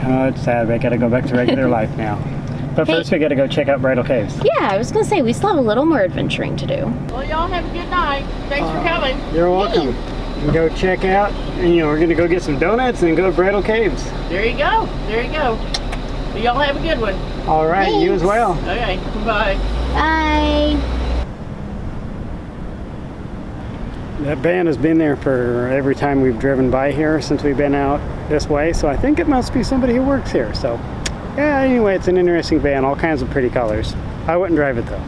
Oh, it's sad. We gotta go back to regular life now. But first we gotta go check out Bridal Caves. Yeah, I was gonna say, we still have a little more adventuring to do. Well, y'all have a good night. Thanks for coming. You're welcome. And go check out, and we're gonna go get some donuts and go to Bridal Caves. There you go. There you go. Well, y'all have a good one. All right, Thanks. you as well. Okay, bye. Bye. That van has been there for every time we've driven by here since we've been out this way, so I think it must be somebody who works here. So, yeah, anyway, it's an interesting van, all kinds of pretty colors. I wouldn't drive it though.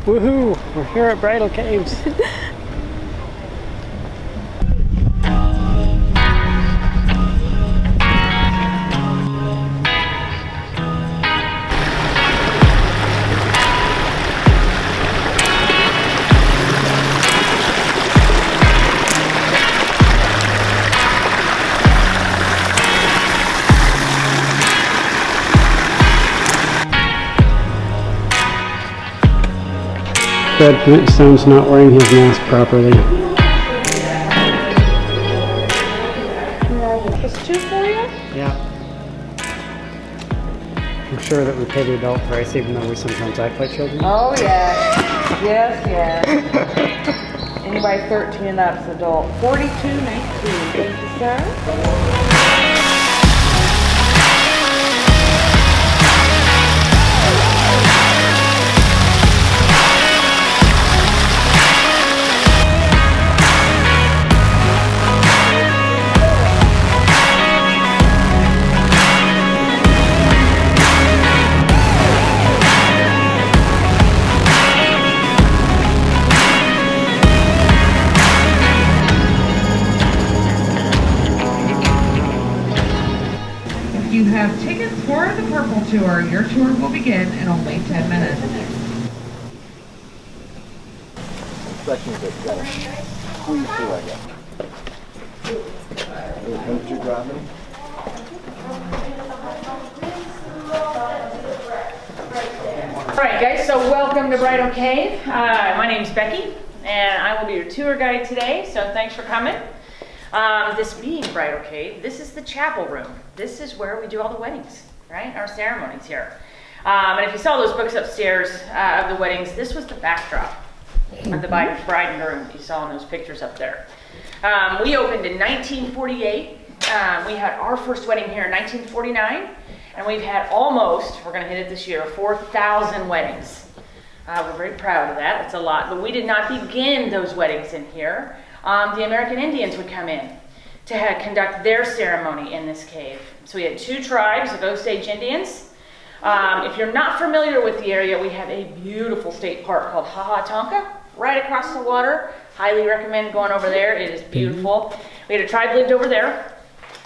Woohoo! We're here at Bridal Caves. Fred Flintstone's not wearing his mask properly. It's 2 for you? Yeah. I'm sure that we pay the adult price even though we sometimes act like children. Oh, yeah. Yes. Anybody 13 and up is adult. 42.19. Thank you, sir. You have tickets for the purple tour. Your tour will begin in only 10 minutes. Sections that gotta squeeze through, I guess. Don't you drive me? Alright guys, so welcome to Bridal Cave. My name's Becky and I will be your tour guide today, so thanks for coming. This being Bridal Cave, this is the chapel room. This is where we do all the weddings, right? Our ceremonies here. And if you saw those books upstairs of the weddings, this was the backdrop of the bride and groom you saw in those pictures up there. We opened in 1948. We had our first wedding here in 1949, and we've had almost, we're going to hit it this year, 4,000 weddings. We're very proud of that. That's a lot. But we did not begin those weddings in here. The American Indians would come in to conduct their ceremony in this cave. So we had 2 tribes of Osage Indians. If you're not familiar with the area, we have a beautiful state park called Ha-Ha-Tonka right across the water. Highly recommend going over there. It is beautiful. We had a tribe lived over there.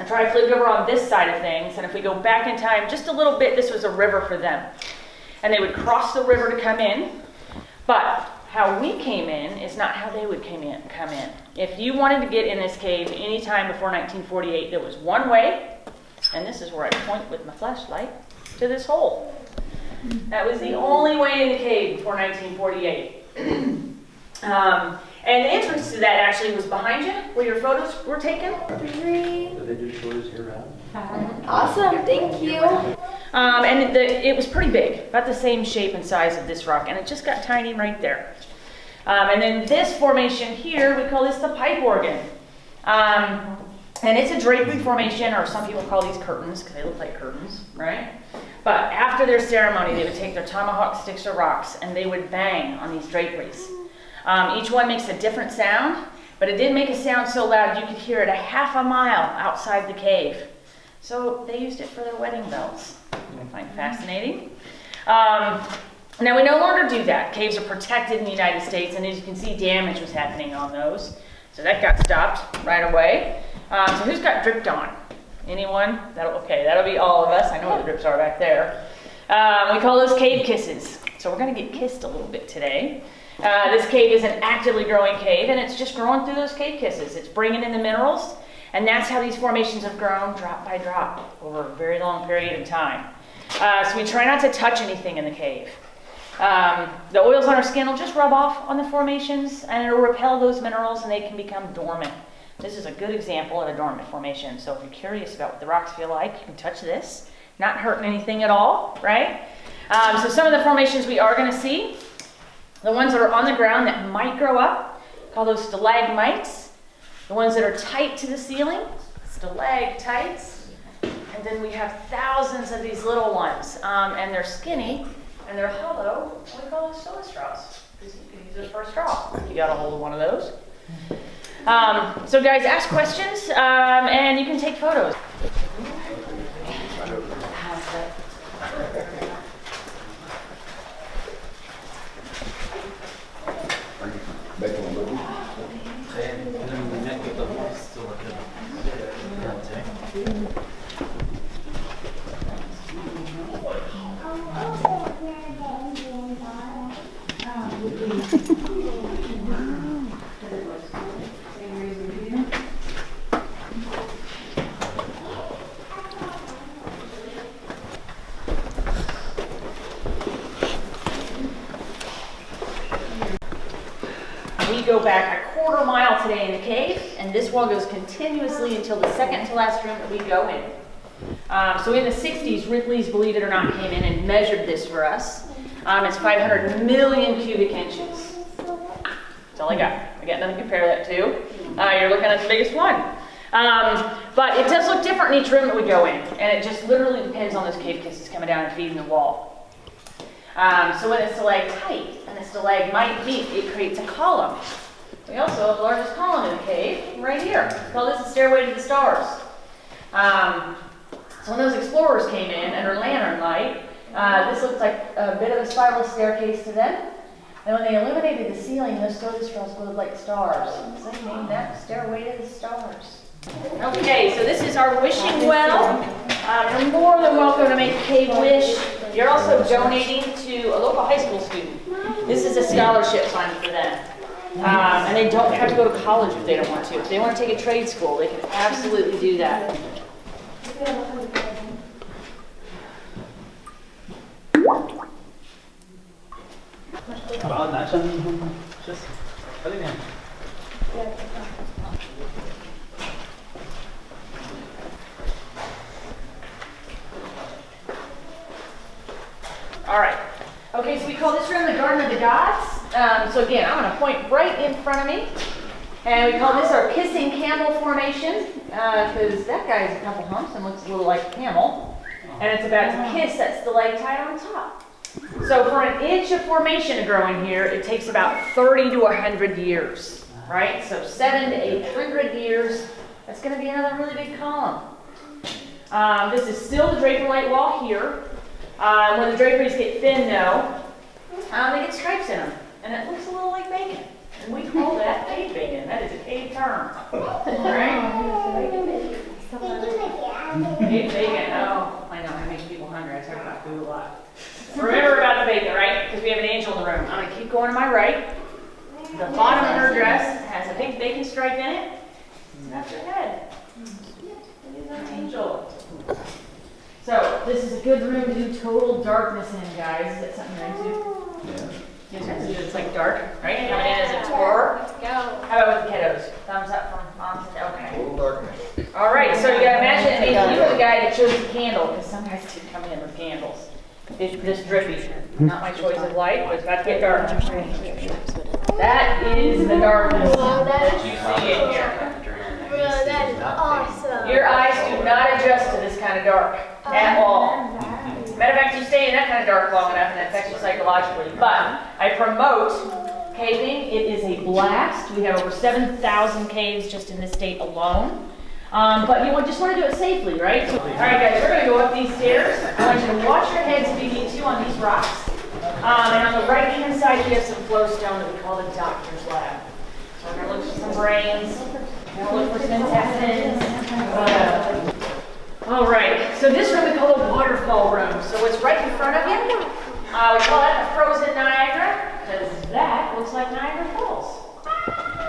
A tribe lived over on this side of things. And if we go back in time just a little bit, this was a river for them. And they would cross the river to come in. But how we came in is not how they would come in. If you wanted to get in this cave anytime before 1948, there was one way, and this is where I point with my flashlight, to this hole. That was the only way in the cave before 1948. And the entrance to that actually was behind you, where your photos were taken. Do they do tours year-round? Awesome, thank you. And it was pretty big, about the same shape and size of this rock, and it just got tiny right there. And then this formation here, we call this the pipe organ. And it's a drapery formation, or some people call these curtains, because they look like curtains, right? But after their ceremony, they would take their tomahawk sticks or rocks, and they would bang on these draperies. Each one makes a different sound, but it didn't make a sound so loud you could hear it a half a mile outside the cave. So they used it for their wedding bells, which I find fascinating. Now we no longer do that. Caves are protected in the United States, and as you can see, damage was happening on those. So that got stopped right away. So who's got dripped on? Anyone? That'll be all of us. I know what the drips are back there. We call those cave kisses. So we're gonna get kissed a little bit today. This cave is an actively growing cave, and it's just growing through those cave kisses. It's bringing in the minerals, and that's how these formations have grown drop by drop over a very long period of time. So we try not to touch anything in the cave. The oils on our skin will just rub off on the formations, and it'll repel those minerals, and they can become dormant. This is a good example of a dormant formation. So if you're curious about what the rocks feel like, you can touch this. Not hurting anything at all, right? So some of the formations we are going to see, the ones that are on the ground that might grow up, call those stalagmites. The ones that are tight to the ceiling, stalactites. And then we have thousands of these little ones, and they're skinny and they're hollow. We call those soda straws, because you can use those for a straw. You got a hold of one of those. So guys, ask questions, and you can take photos. We go back a quarter mile today in the cave, and this wall goes continuously until the second to last room that we go in. So in the 60s, Ripley's, believe it or not, came in and measured this for us. It's 500 million cubic inches. That's all I got. I got nothing to compare that to. You're looking at the biggest one. But it does look different in each room that we go in, and it just literally depends on those cave kisses coming down and feeding the wall. So when the stalactite and the stalagmite meet, it creates a column. We also have the largest column in the cave, right here. We call this the stairway to the stars. So when those explorers came in under lantern light, this looked like a bit of a spiral staircase to them. And when they illuminated the ceiling, those soda straws glowed like stars. So they named that Stairway to the Stars. Okay, so this is our wishing well. You're more than welcome to make a cave wish. You're also donating to a local high school student. This is a scholarship fund for them. And they don't have to go to college if they don't want to. If they want to take a trade school, they can absolutely do that. All right. Okay, so we call this room the Garden of the Gods. So again, I'm going to point right in front of me. And we call this our kissing camel formation, because that guy's a couple humps and looks a little like a camel. And it's about to kiss that stalactite on top. So for an inch of formation to grow in here, it takes about 30 to 100 years, right? So 700 to 800 years. That's going to be another really big column. This is still the draper light wall here. When the draperies get thin, though, they get stripes in them, and it looks a little like bacon. And we call that cave bacon. That is a cave term. Right? Cave bacon. Oh, I know. I'm making people hungry. I talk about food a lot. Remember about the bacon, right? Because we have an angel in the room. I'm going to keep going to my right. The bottom of her dress has a big bacon stripe in it. And that's her head. It is an angel. So, this is a good room to do total darkness in, guys. Is that something you're into? Yeah. It's like dark, right? Coming in as an explorer. Let's go. How about with the kiddos? Thumbs up from mom to okay. Total darkness. All right, so you gotta imagine it means you were the guy that chose the candle, because some guys did come in with candles. It's this drippy. Not my choice of light, but it's about to get dark. That is the darkness that you see in here. Bro, that is awesome. Your eyes do not adjust to this kind of dark at all. Matter of fact, you stay in that kind of dark long enough and it affects you psychologically. But I promote caving. It is a blast. We have over 7,000 caves just in this state alone. But you just want to do it safely, right? So, all right, guys, we're going to go up these stairs. I want you to watch your heads if you need to on these rocks. And on the right-hand side, we have some flowstone that we call the doctor's lab. So we're going to look for some brains. We're going to look for some intestines. All right, so this room we call the waterfall room. So it's right in front of you. We call that the frozen Niagara, because that looks like Niagara Falls.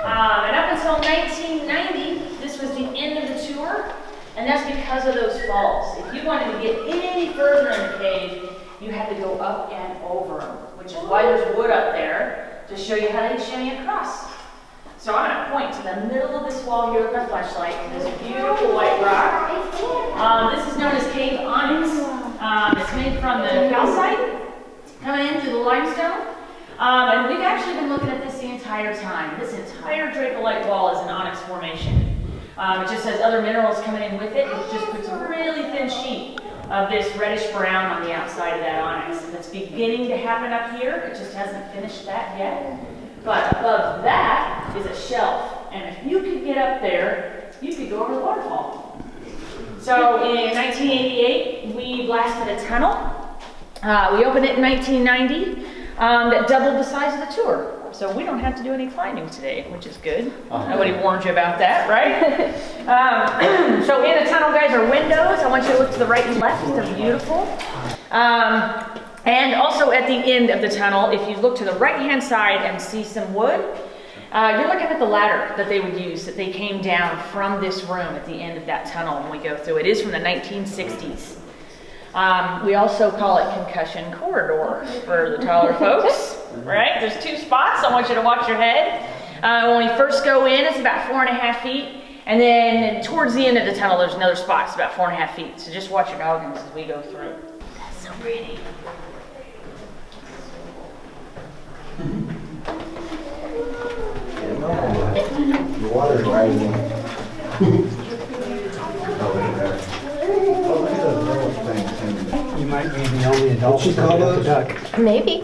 And up until 1990, this was the end of the tour, and that's because of those falls. If you wanted to get any further in the cave, you had to go up and over them, which is why there's wood up there to show you how they shimmy across. So I'm going to point to the middle of this wall here with my flashlight, this beautiful white rock. This is known as cave onyx. It's made from the calcite coming in through the limestone. And we've actually been looking at this the entire time. This entire dracolite wall is an onyx formation. It just has other minerals coming in with it. It just puts a really thin sheet of this reddish brown on the outside of that onyx. And it's beginning to happen up here. It just hasn't finished that yet. But above that is a shelf. And if you could get up there, you could go over the waterfall. So in 1988, we blasted a tunnel. We opened it in 1990 that doubled the size of the tour. So we don't have to do any climbing today, which is good. Nobody warned you about that, right? So in the tunnel, guys, are windows. I want you to look to the right and left. They're beautiful. And also at the end of the tunnel, if you look to the right-hand side and see some wood, you're looking at the ladder that they would use, that they came down from this room at the end of that tunnel when we go through. It is from the 1960s. We also call it concussion corridor for the taller folks, right? There's 2 spots. I want you to watch your head. When we first go in, it's about 4.5 feet. And then towards the end of the tunnel, there's another spot. It's about 4.5 feet. So just watch your noggins as we go through. That's so pretty. The water's rising. You might be the only adult What's she call that those? duck. Maybe.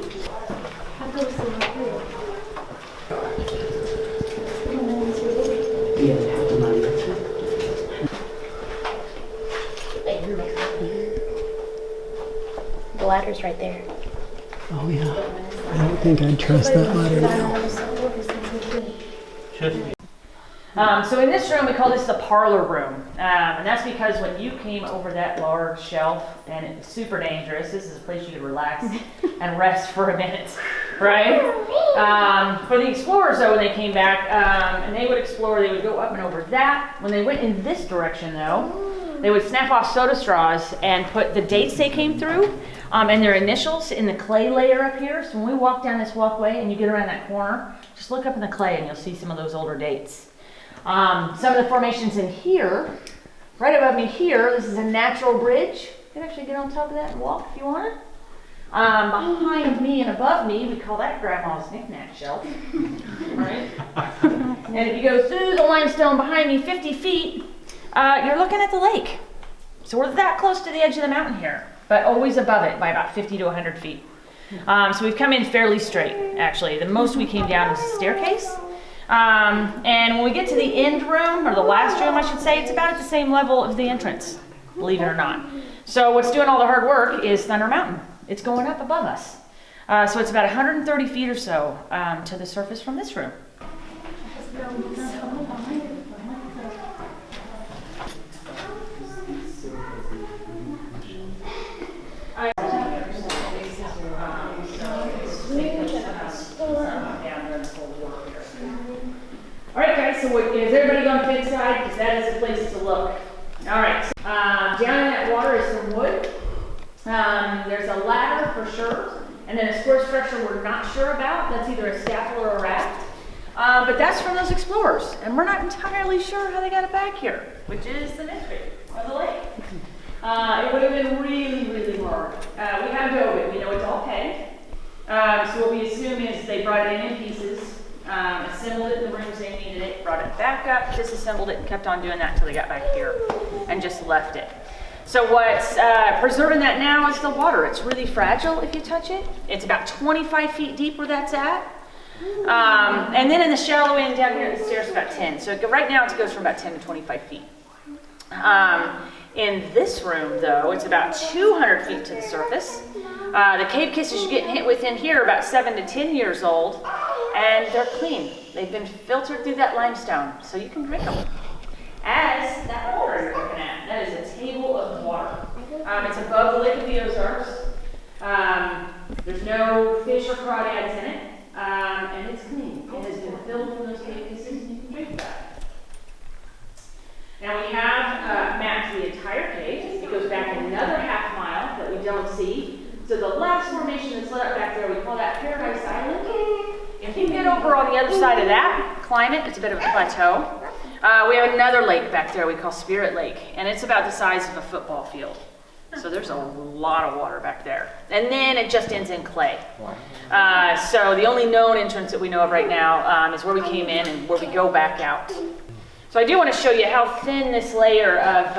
The ladder's right there. Oh yeah. I don't think I'd trust that ladder now. So in this room, we call this the parlor room. And that's because when you came over that large shelf, and it's super dangerous, this is a place you could relax and rest for a minute, right? For the explorers, though, when they came back, and they would explore, they would go up and over that. When they went in this direction, though, they would snap off soda straws and put the dates they came through and their initials in the clay layer up here. So when we walk down this walkway and you get around that corner, just look up in the clay and you'll see some of those older dates. Some of the formations in here, right above me here, this is a natural bridge. You can actually get on top of that and walk if you want. Behind me and above me, we call that Grandma's knick-knack shelf. Right? And if you go through the limestone behind me 50 feet, you're looking at the lake. So we're that close to the edge of the mountain here, but always above it by about 50 to 100 feet. So we've come in fairly straight, actually. The most we came down was a staircase. And when we get to the end room, or the last room, I should say, it's about at the same level as the entrance, believe it or not. So what's doing all the hard work is Thunder Mountain. It's going up above us. So it's about 130 feet or so to the surface from this room. All right, guys, so is everybody going to inside? Because that is the place to look. All right, so, down in that water is some wood. There's a ladder for sure, and then a square structure we're not sure about. That's either a scaffold or a raft. But that's from those explorers, and we're not entirely sure how they got it back here, which is the mystery of the lake. It would have been really, really hard. We have dove it. We know it's all pegged. So what we assume is they brought it in pieces, assembled it in the rooms they needed it, brought it back up, disassembled it, and kept on doing that until they got back here, and just left it. So what's preserving that now is the water. It's really fragile if you touch it. It's about 25 feet deep where that's at. And then in the shallow end down here, the stairs about 10. So right now it goes from about 10 to 25 feet. In this room, though, it's about 200 feet to the surface. The cave kisses you're getting hit with in here are about 7 to 10 years old, and they're clean. They've been filtered through that limestone, so you can drink them. As that water you're looking at, that is a table of water. It's above the Lake of the Ozarks. There's no fish or crawdads in it, and it's clean. It has been filled from those cave kisses, and you can drink that. Now we have mapped the entire cave. It goes back another half mile that we don't see. So the last formation that's lit up back there, we call that Paradise Island. If you get over on the other side of that climate, it's a bit of a plateau. We have another lake back there we call Spirit Lake, and it's about the size of a football field. So there's a lot of water back there. And then it just ends in clay. So the only known entrance that we know of right now is where we came in and where we go back out. So I do want to show you how thin this layer of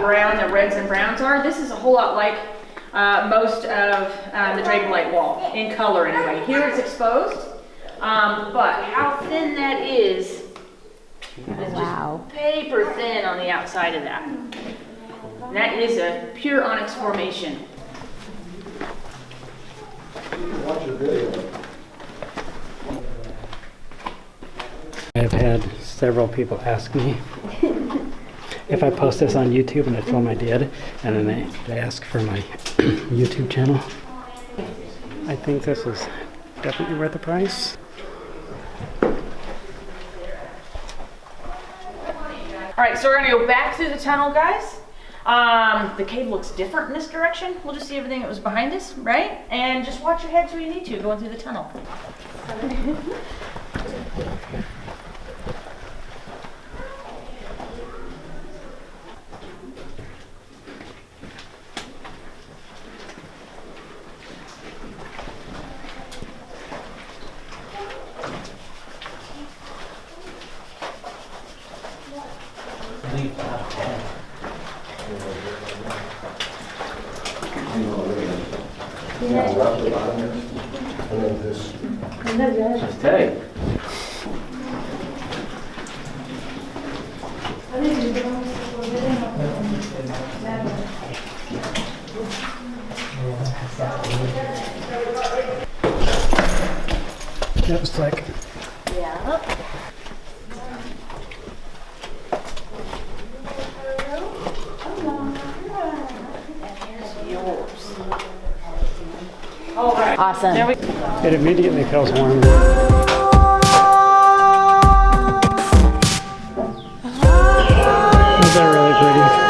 brown, the reds and browns are. This is a whole lot like most of the Dragonlight wall, in color anyway. Here it's exposed, but how thin that is just paper thin on the outside of that. And that is a pure onyx formation. Watch a video. I've had several people ask me if I post this on YouTube, and I told them I did, and then they ask for my YouTube channel. I think this is definitely worth the price. All right, so we're gonna go back through the tunnel, guys. The cave looks different in this direction. We'll just see everything that was behind us, right? And just watch your heads where you need to going through the tunnel. Just take. That was like, Awesome. There we it immediately feels warm. Is that really pretty?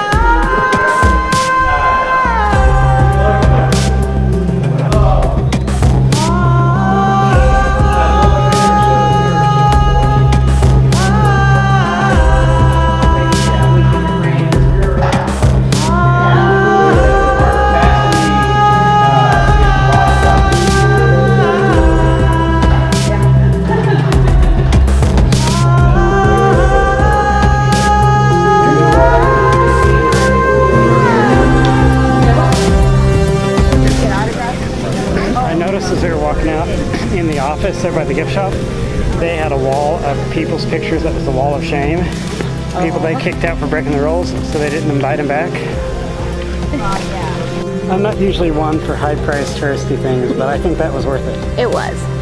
As we were walking out in the office there by the gift shop, they had a wall of people's pictures that was the wall of shame. People they kicked out for breaking the rules, so they didn't invite them back. I'm not usually one for high-priced touristy things, but I think that was worth it. It was.